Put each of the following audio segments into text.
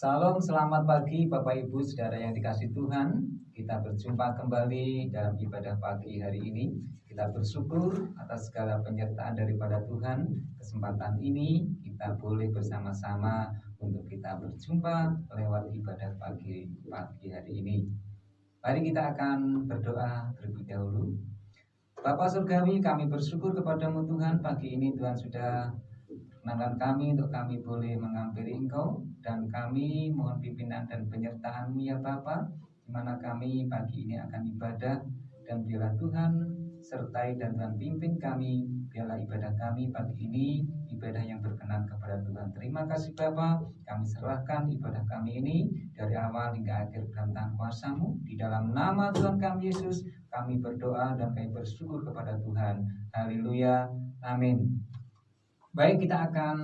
Salam, selamat pagi Bapak Ibu Saudara yang dikasihi Tuhan. Kita berjumpa kembali dalam ibadah pagi hari ini. Kita bersyukur atas segala penyertaan daripada Tuhan. Kesempatan ini kita boleh bersama-sama untuk kita berjumpa lewat ibadah pagi hari ini. Mari kita akan berdoa terlebih dahulu. Bapa Surgawi, kami bersyukur kepadamu Tuhan. Pagi ini Tuhan sudah menenangkan kami untuk kami boleh menghampiri Engkau, dan kami mohon pimpinan dan penyertaan-Mu ya Bapa, di mana kami pagi ini akan ibadah, dan biarlah Tuhan sertai dan Tuhan pimpin kami. Biarlah ibadah kami pagi ini ibadah yang berkenan kepada Tuhan. Terima kasih Bapa, kami serahkan ibadah kami ini dari awal hingga akhir dalam tangan kuasa-Mu. Di dalam nama Tuhan kami Yesus kami berdoa dan kami bersyukur kepada Tuhan. Haleluya, amin. Baik, kita akan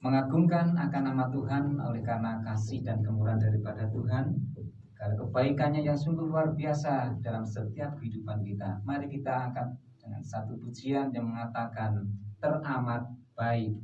mengagungkan akan nama Tuhan oleh karena kasih dan kemurahan daripada Tuhan, karena kebaikannya yang sungguh luar biasa dalam setiap kehidupan kita. Mari kita angkat dengan satu pujian yang mengatakan teramat baik.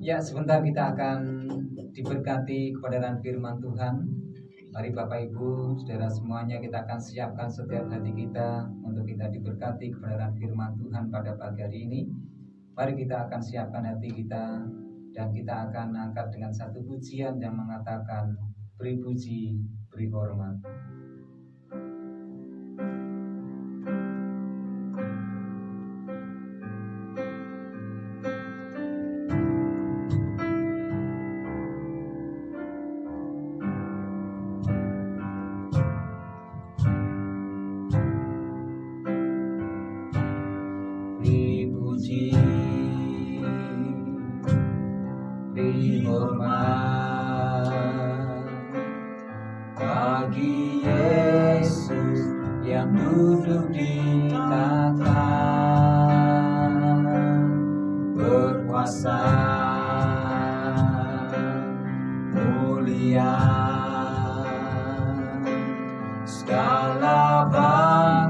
Ya, sebentar kita akan diberkati kebenaran firman Tuhan. Mari Bapak Ibu, saudara semuanya, kita akan siapkan setiap hati kita untuk kita diberkati kebenaran firman Tuhan pada pagi hari ini. Mari kita akan siapkan hati kita, dan kita akan angkat dengan satu pujian yang mengatakan beri puji, beri hormat. Beri hormat bagi Yesus yang duduk di tahta, berkuasa mulia segala bangsa.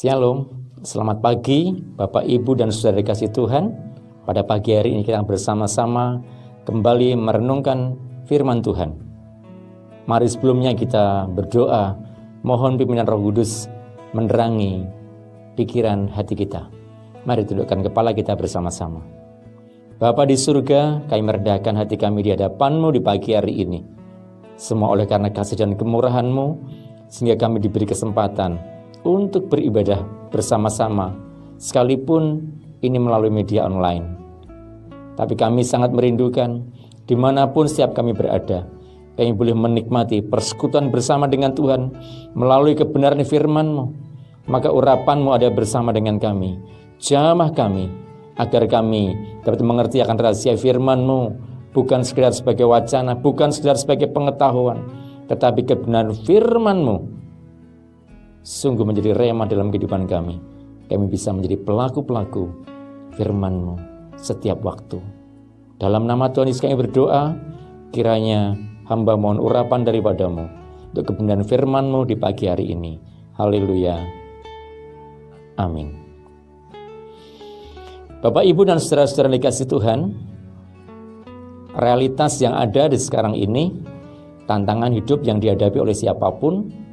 Shalom, selamat pagi Bapak, Ibu, dan Saudara dikasih Tuhan. Pada pagi hari ini kita bersama-sama kembali merenungkan firman Tuhan. Mari sebelumnya kita berdoa, mohon pimpinan Roh Kudus menerangi pikiran hati kita. Mari tundukkan kepala kita bersama-sama. Bapa di surga, kami merendahkan hati kami di hadapan-Mu di pagi hari ini. Semua oleh karena kasih dan kemurahan-Mu, sehingga kami diberi kesempatan untuk beribadah bersama-sama, sekalipun ini melalui media online. Tapi kami sangat merindukan, dimanapun setiap kami berada, kami boleh menikmati persekutuan bersama dengan Tuhan, melalui kebenaran firman-Mu. Maka urapan-Mu ada bersama dengan kami, jamah kami, agar kami dapat mengerti akan rahasia firman-Mu, bukan sekedar sebagai wacana, bukan sekedar sebagai pengetahuan, tetapi kebenaran firman-Mu sungguh menjadi rema dalam kehidupan kami. Kami bisa menjadi pelaku-pelaku firman-Mu setiap waktu. Dalam nama Tuhan Yesus kami berdoa, kiranya hamba mohon urapan daripada-Mu untuk kebenaran firman-Mu di pagi hari ini. Haleluya. Amin. Bapak, Ibu, dan saudara-saudara dikasih Tuhan, realitas yang ada di sekarang ini, tantangan hidup yang dihadapi oleh siapapun,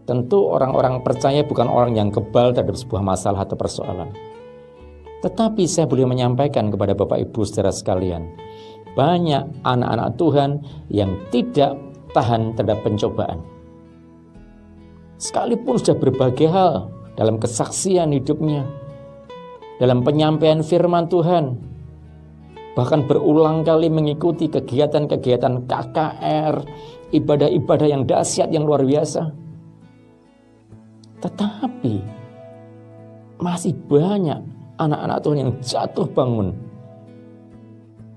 tentu orang-orang percaya bukan orang yang kebal terhadap sebuah masalah atau persoalan. Tetapi saya boleh menyampaikan kepada Bapak Ibu saudara sekalian, banyak anak-anak Tuhan yang tidak tahan terhadap pencobaan. Sekalipun sudah berbagai hal dalam kesaksian hidupnya, dalam penyampaian firman Tuhan, bahkan berulang kali mengikuti kegiatan-kegiatan KKR, ibadah-ibadah yang dahsyat, yang luar biasa. Tetapi masih banyak anak-anak Tuhan yang jatuh bangun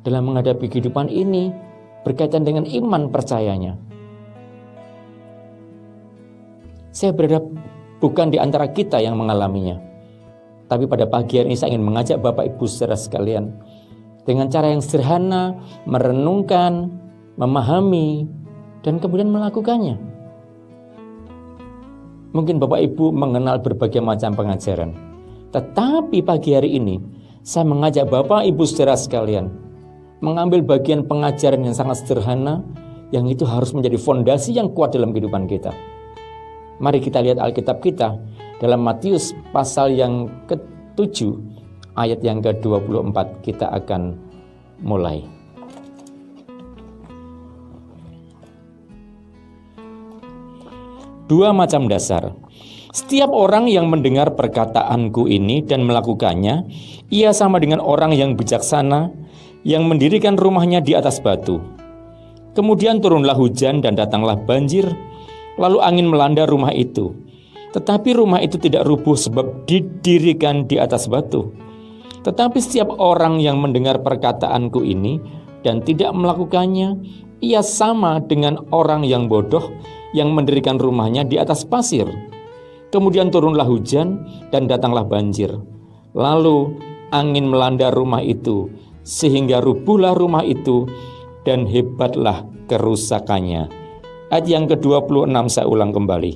dalam menghadapi kehidupan ini berkaitan dengan iman percayanya. Saya berharap bukan di antara kita yang mengalaminya, tapi pada pagi hari ini saya ingin mengajak Bapak Ibu saudara sekalian dengan cara yang sederhana, merenungkan, memahami, dan kemudian melakukannya. Mungkin Bapak Ibu mengenal berbagai macam pengajaran, tetapi pagi hari ini saya mengajak Bapak Ibu saudara sekalian mengambil bagian pengajaran yang sangat sederhana, yang itu harus menjadi fondasi yang kuat dalam kehidupan kita. Mari kita lihat Alkitab kita dalam Matius pasal yang ke-7 ayat yang ke-24. Kita akan mulai. Dua macam dasar. Setiap orang yang mendengar perkataanku ini dan melakukannya, ia sama dengan orang yang bijaksana yang mendirikan rumahnya di atas batu. Kemudian turunlah hujan dan datanglah banjir, lalu angin melanda rumah itu. Tetapi rumah itu tidak rubuh sebab didirikan di atas batu. Tetapi setiap orang yang mendengar perkataanku ini dan tidak melakukannya, ia sama dengan orang yang bodoh yang mendirikan rumahnya di atas pasir. Kemudian turunlah hujan dan datanglah banjir. Lalu angin melanda rumah itu, sehingga rubuhlah rumah itu dan hebatlah kerusakannya. Ayat yang ke-26 saya ulang kembali.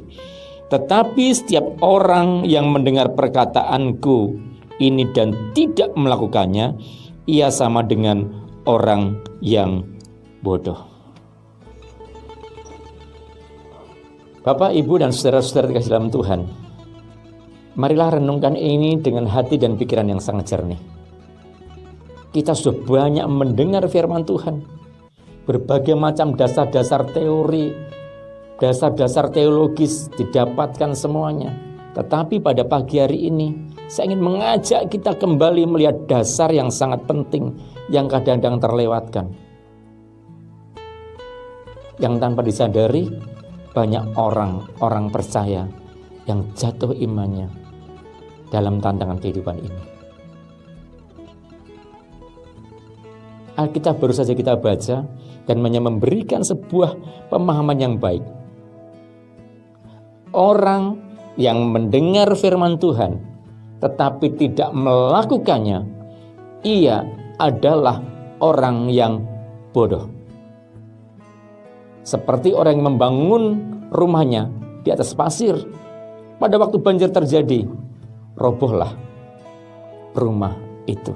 Tetapi setiap orang yang mendengar perkataanku ini dan tidak melakukannya, ia sama dengan orang yang bodoh. Bapak, Ibu, dan saudara-saudara dikasih dalam Tuhan, marilah renungkan ini dengan hati dan pikiran yang sangat jernih. Kita sudah banyak mendengar firman Tuhan, berbagai macam dasar-dasar teori, dasar-dasar teologis didapatkan semuanya. Tetapi pada pagi hari ini, saya ingin mengajak kita kembali melihat dasar yang sangat penting, yang kadang-kadang terlewatkan, yang tanpa disadari, banyak orang percaya yang jatuh imannya dalam tantangan kehidupan ini. Alkitab baru saja kita baca dan memberikan sebuah pemahaman yang baik. Orang yang mendengar firman Tuhan tetapi tidak melakukannya, ia adalah orang yang bodoh. Seperti orang yang membangun rumahnya di atas pasir. Pada waktu banjir terjadi, robohlah rumah itu.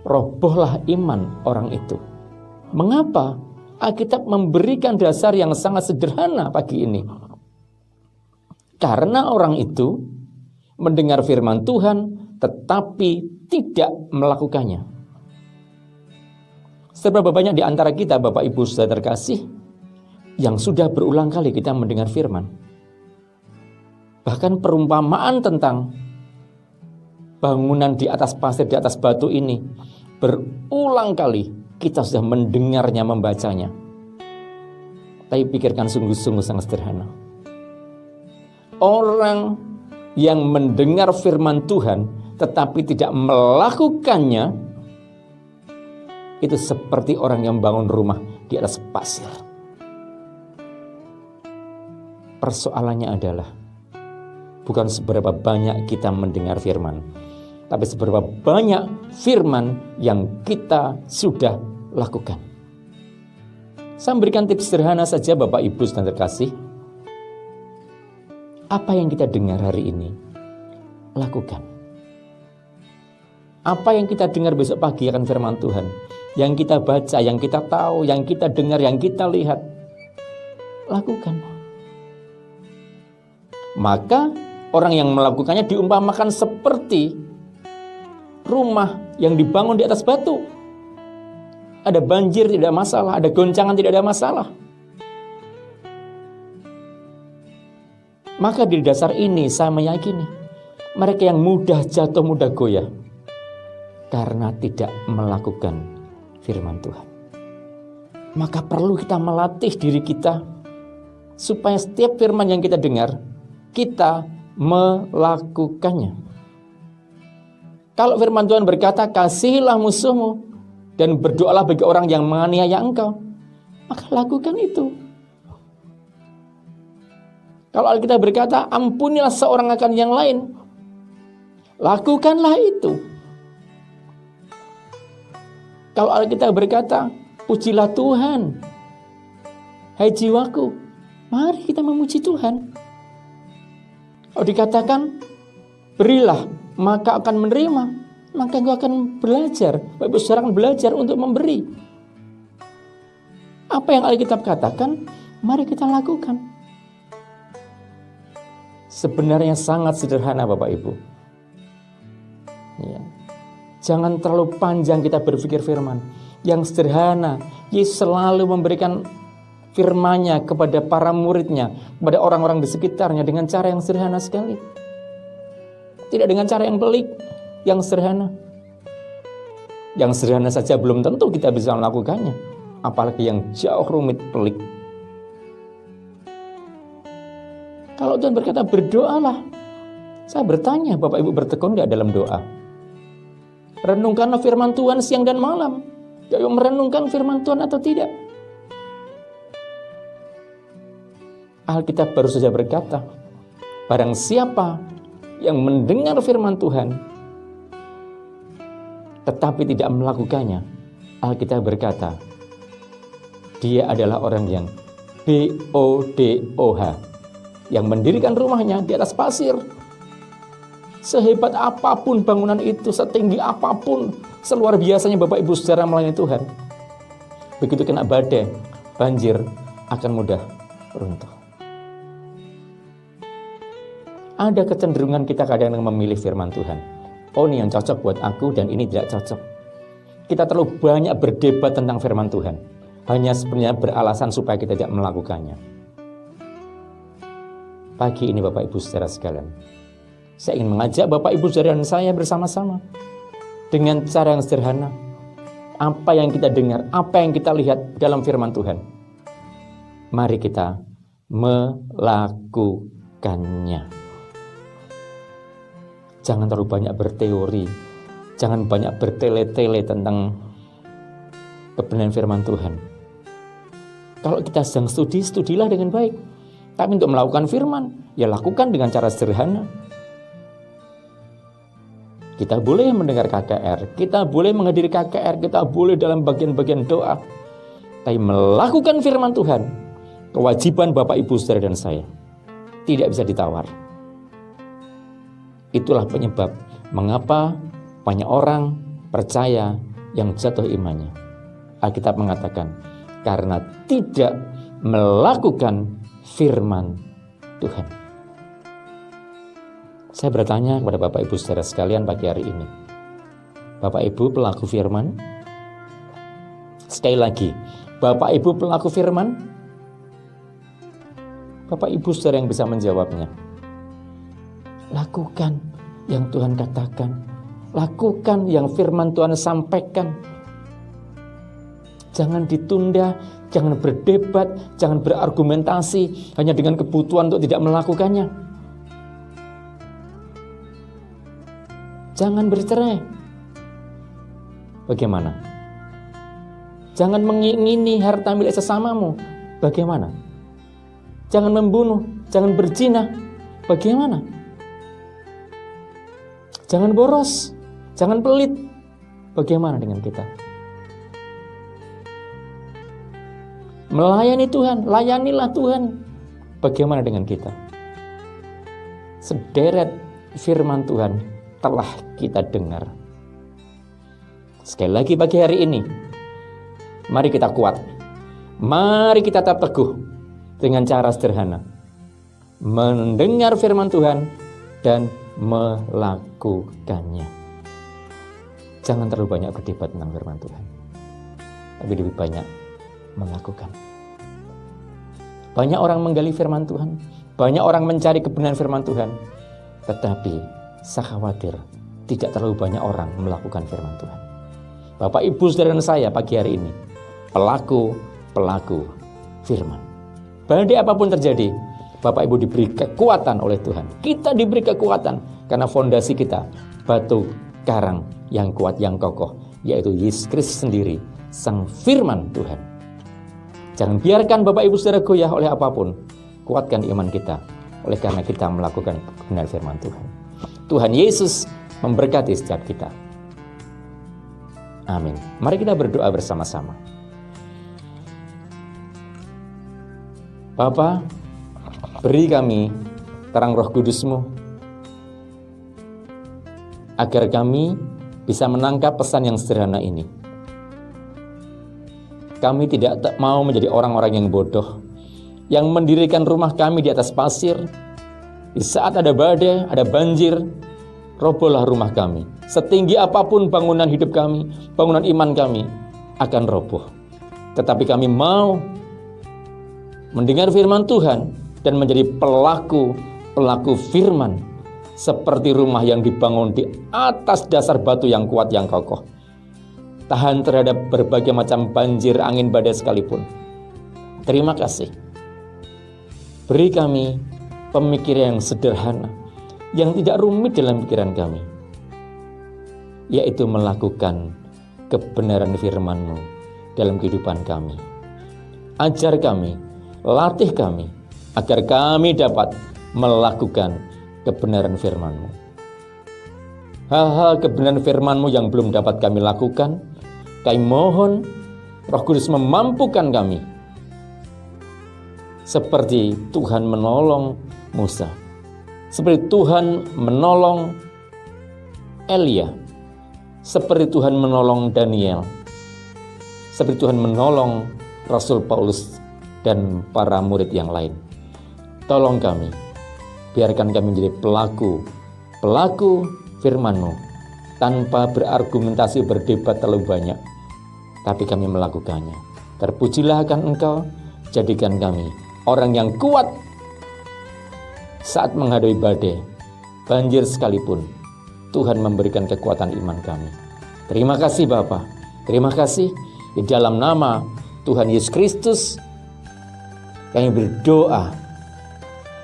Robohlah iman orang itu. Mengapa? Alkitab memberikan dasar yang sangat sederhana pagi ini. Karena orang itu mendengar firman Tuhan tetapi tidak melakukannya. Seberapa banyak di antara kita, Bapak Ibu Saudara terkasih, yang sudah berulang kali kita mendengar firman. Bahkan perumpamaan tentang bangunan di atas pasir, di atas batu ini, berulang kali kita sudah mendengarnya, membacanya. Tapi pikirkan sungguh-sungguh sangat sederhana. Orang yang mendengar firman Tuhan tetapi tidak melakukannya, itu seperti orang yang bangun rumah di atas pasir. Persoalannya adalah bukan seberapa banyak kita mendengar firman, tapi seberapa banyak firman yang kita sudah lakukan. Saya berikan tips sederhana saja Bapak Ibu Saudara terkasih. Apa yang kita dengar hari ini, lakukan. Apa yang kita dengar besok pagi akan firman Tuhan, yang kita baca, yang kita tahu, yang kita dengar, yang kita lihat, lakukan. Maka orang yang melakukannya diumpamakan seperti rumah yang dibangun di atas batu. Ada banjir tidak masalah, ada goncangan tidak ada masalah. Maka di dasar ini saya meyakini mereka yang mudah jatuh, mudah goyah karena tidak melakukan firman Tuhan. Maka perlu kita melatih diri kita supaya setiap firman yang kita dengar, kita melakukannya. Kalau firman Tuhan berkata, kasihilah musuhmu dan berdoalah bagi orang yang menganiaya engkau, maka lakukan itu. Kalau Alkitab berkata, ampunilah seorang akan yang lain, lakukanlah itu. Kalau Alkitab berkata, pujilah Tuhan, hai jiwaku, mari kita memuji Tuhan. Kalau dikatakan, berilah, maka akan menerima, maka engkau akan belajar. Bapak Saudara akan belajar untuk memberi. Apa yang Alkitab katakan, mari kita lakukan. Sebenarnya sangat sederhana Bapak Ibu. Ya. Jangan terlalu panjang kita berpikir firman. Yang sederhana, Yesus selalu memberikan firman-Nya kepada para muridnya, kepada orang-orang di sekitarnya dengan cara yang sederhana sekali. Tidak dengan cara yang pelik, yang sederhana. Yang sederhana saja belum tentu kita bisa melakukannya, apalagi yang jauh rumit, pelik. Kalau Tuhan berkata berdoalah, saya bertanya, Bapak Ibu bertekun tidak dalam doa? Renungkanlah firman Tuhan siang dan malam. Yuk merenungkan firman Tuhan atau tidak? Alkitab baru saja berkata, barang siapa yang mendengar firman Tuhan tetapi tidak melakukannya, Alkitab berkata, dia adalah orang yang BODOH, yang mendirikan rumahnya di atas pasir. Sehebat apapun bangunan itu, setinggi apapun, seluar biasanya Bapak Ibu Saudara melayani Tuhan, begitu kena badai, banjir, akan mudah runtuh. Ada kecenderungan kita kadang memilih firman Tuhan. Oh, ini yang cocok buat aku dan ini tidak cocok. Kita terlalu banyak berdebat tentang firman Tuhan, hanya sebenarnya beralasan supaya kita tidak melakukannya. Pagi ini Bapak Ibu Saudara sekalian, saya ingin mengajak Bapak Ibu Saudara dan saya bersama-sama dengan cara yang sederhana. Apa yang kita dengar, apa yang kita lihat dalam firman Tuhan, mari kita melakukannya. Jangan terlalu banyak berteori, jangan banyak bertele-tele tentang kebenaran firman Tuhan. Kalau kita sedang studi, studilah dengan baik. Tapi untuk melakukan firman, ya lakukan dengan cara sederhana. Kita boleh mendengar KKR, kita boleh menghadiri KKR, kita boleh dalam bagian-bagian doa. Tapi melakukan firman Tuhan, kewajiban Bapak Ibu Saudara dan saya, tidak bisa ditawar. Itulah penyebab mengapa banyak orang percaya yang jatuh imannya. Alkitab mengatakan karena tidak melakukan firman Tuhan. Saya bertanya kepada Bapak Ibu saudara sekalian pagi hari ini, Bapak Ibu pelaku firman? Sekali lagi, Bapak Ibu pelaku firman? Bapak Ibu saudara yang bisa menjawabnya. Lakukan yang Tuhan katakan. Lakukan yang firman Tuhan sampaikan. Jangan ditunda, jangan berdebat, jangan berargumentasi hanya dengan kebutuhan untuk tidak melakukannya. Jangan bercerai. Bagaimana? Jangan mengingini harta milik sesamamu. Bagaimana? Jangan membunuh, jangan berzina. Bagaimana? Jangan boros, jangan pelit. Bagaimana dengan kita? Melayani Tuhan, layanilah Tuhan. Bagaimana dengan kita? Sederet firman Tuhan telah kita dengar. Sekali lagi pagi hari ini, mari kita kuat. Mari kita tetap teguh dengan cara sederhana. Mendengar firman Tuhan dan melakukannya. Jangan terlalu banyak berdebat tentang firman Tuhan, tapi lebih banyak melakukan. Banyak orang menggali firman Tuhan, banyak orang mencari kebenaran firman Tuhan, tetapi saya khawatir tidak terlalu banyak orang melakukan firman Tuhan. Bapak Ibu saudara saya pagi hari ini pelaku firman. Badai apapun terjadi, Bapak Ibu diberi kekuatan oleh Tuhan. Kita diberi kekuatan karena fondasi kita batu karang yang kuat, yang kokoh, yaitu Yesus Kristus sendiri, Sang Firman Tuhan. Jangan biarkan Bapak Ibu saudara goyah oleh apapun. Kuatkan iman kita oleh karena kita melakukan kebenaran firman Tuhan. Tuhan Yesus memberkati setiap kita. Amin. Mari kita berdoa bersama-sama. Bapa, beri kami terang Roh Kudus-Mu, agar kami bisa menangkap pesan yang sederhana ini. Kami tidak mau menjadi orang-orang yang bodoh, yang mendirikan rumah kami di atas pasir. Di saat ada badai, ada banjir, robohlah rumah kami. Setinggi apapun bangunan hidup kami, bangunan iman kami akan roboh. Tetapi kami mau mendengar firman Tuhan dan menjadi pelaku firman, seperti rumah yang dibangun di atas dasar batu yang kuat, yang kokoh, tahan terhadap berbagai macam banjir, angin badai sekalipun. Terima kasih. Beri kami pemikiran yang sederhana, yang tidak rumit dalam pikiran kami, yaitu melakukan kebenaran firman-Mu dalam kehidupan kami. Ajar kami, latih kami, agar kami dapat melakukan kebenaran firman-Mu. Hal-hal kebenaran firman-Mu yang belum dapat kami lakukan, kami mohon Roh Kudus memampukan kami, seperti Tuhan menolong Musa, seperti Tuhan menolong Elia, seperti Tuhan menolong Daniel, seperti Tuhan menolong Rasul Paulus dan para murid yang lain. Tolong kami, biarkan kami menjadi pelaku firman-Mu, tanpa berargumentasi, berdebat terlalu banyak, tapi kami melakukannya. Terpujilah akan Engkau, jadikan kami orang yang kuat saat menghadapi badai, banjir sekalipun. Tuhan memberikan kekuatan iman kami. Terima kasih Bapa, terima kasih. Di dalam nama Tuhan Yesus Kristus kami berdoa.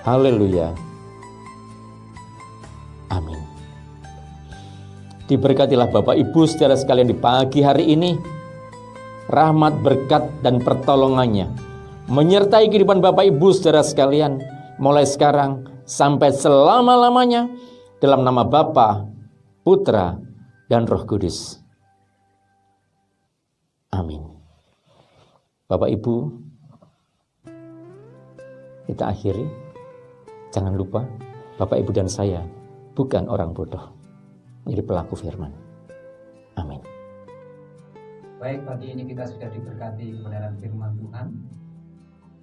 Haleluya. Amin. Diberkatilah Bapak Ibu saudara sekalian di pagi hari ini. Rahmat, berkat, dan pertolongannya menyertai kehidupan Bapak Ibu saudara sekalian, mulai sekarang sampai selama-lamanya, dalam nama Bapa, Putra, dan Roh Kudus. Amin. Bapak Ibu, kita akhiri. Jangan lupa, Bapak Ibu dan saya bukan orang bodoh, menjadi pelaku firman. Amin. Baik, pagi ini kita sudah diberkati kebenaran firman Tuhan.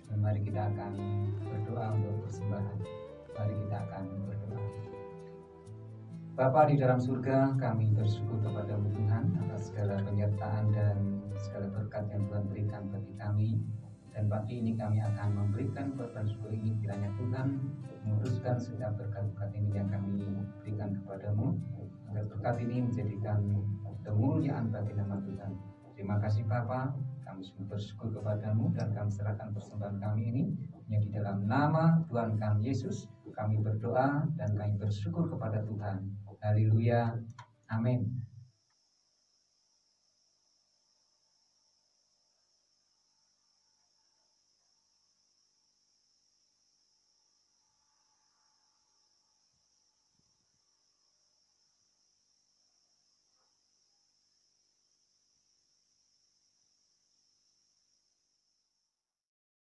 Dan mari kita akan berdoa untuk persembahan. Mari kita akan berdoa. Bapa di dalam surga, kami bersyukur kepada-Mu Tuhan atas segala penyertaan dan segala berkat yang Tuhan berikan bagi kami. Dan pagi ini kami akan memberikan korban syukur ini, kiranya Tuhan menguruskan setiap berkat-berkat ini yang kami berikan kepada-Mu, agar berkat ini menjadikan kemuliaan bagi nama Tuhan. Terima kasih Bapa, kami sungguh bersyukur kepada-Mu dan kami serahkan persembahan kami ini hanya di dalam nama Tuhan kami Yesus. Kami berdoa dan kami bersyukur kepada Tuhan. Haleluya. Amin.